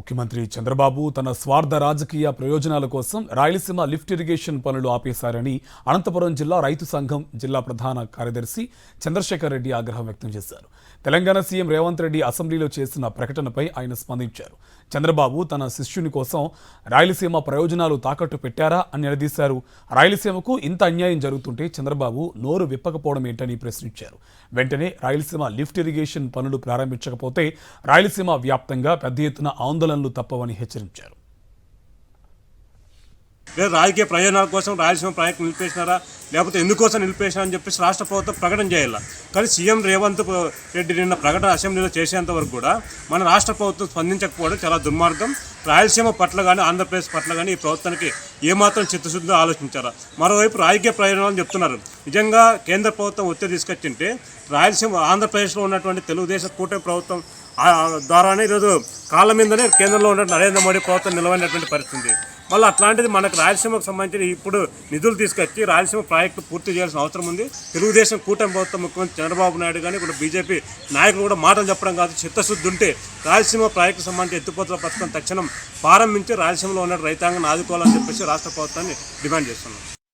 ముఖ్యమంత్రి చంద్రబాబు తన స్వార్థ రాజకీయ ప్రయోజనాల కోసం రాయలసీమ లిఫ్ట్ ఇరిగేషన్ పనులు ఆపేశారని అనంతపురం జిల్లా రైతు సంఘం జిల్లా ప్రధాన కార్యదర్శి చంద్రశేఖర్ రెడ్డి ఆగ్రహం వ్యక్తం చేశారు. తెలంగాణ సీఎం రేవంత్ రెడ్డి అసెంబ్లీలో చేసిన ప్రకటనపై ఆయన స్పందించారు. చంద్రబాబు తన శిష్యుని కోసం రాయలసీమ ప్రయోజనాలు తాకట్టు పెట్టారా అని నిలదీశారు. రాయలసీమకు ఇంత అన్యాయం జరుగుతుంటే చంద్రబాబు నోరు విప్పకపోవడం ఏంటని ప్రశ్నించారు. వెంటనే రాయలసీమ లిఫ్ట్ ఇరిగేషన్ పనులు ప్రారంభించకపోతే రాయలసీమ వ్యాప్తంగా పెద్ద ఎత్తున ఆందోళనలు తప్పవని హెచ్చరించారు. లేదా రాజకీయ ప్రయోజనాల కోసం రాయలసీమ ప్రాజెక్టు నిలిపేసినారా, లేకపోతే ఎందుకోసం నిలిపేసినారా అని చెప్పేసి రాష్ట్ర ప్రభుత్వం ప్రకటన చేయాలి. కానీ సీఎం రేవంత్ రెడ్డి నిన్న ప్రకటన అసెంబ్లీలో చేసేంత వరకు కూడా మన రాష్ట్ర ప్రభుత్వం స్పందించకపోవడం చాలా దుర్మార్గం. రాయలసీమ పట్ల కానీ ఆంధ్రప్రదేశ్ పట్ల కానీ ఈ ప్రభుత్వానికి ఏమాత్రం చిత్తశుద్ధిగా ఆలోచించారా. మరోవైపు రాజకీయ ప్రయోజనాలు చెప్తున్నారు. నిజంగా కేంద్ర ప్రభుత్వం ఒత్తిడి తీసుకొచ్చింటే రాయలసీమ ఆంధ్రప్రదేశ్లో ఉన్నటువంటి తెలుగుదేశం కూటమి ప్రభుత్వం ద్వారానే ఈరోజు కాళ్ళ మీదనే కేంద్రంలో ఉన్న నరేంద్ర మోడీ ప్రభుత్వం నిలవైనటువంటి పరిస్థితి. మళ్ళీ అట్లాంటిది మనకు రాయలసీమకు సంబంధించి ఇప్పుడు నిధులు తీసుకొచ్చి రాయలసీమ ప్రాజెక్టు పూర్తి చేయాల్సిన అవసరం ఉంది. తెలుగుదేశం కూటమి ప్రభుత్వం ముఖ్యమంత్రి చంద్రబాబు నాయుడు కానీ ఇప్పుడు బీజేపీ నాయకులు కూడా మాటలు చెప్పడం కాదు, చిత్తశుద్ధి ఉంటే రాయలసీమ ప్రాజెక్టు సంబంధించి ఎత్తిపోతల పథకం తక్షణం ప్రారంభించి రాయలసీమలో ఉన్న రైతాంగాన్ని ఆదుకోవాలని చెప్పేసి రాష్ట్ర ప్రభుత్వాన్ని డిమాండ్ చేస్తున్నాం.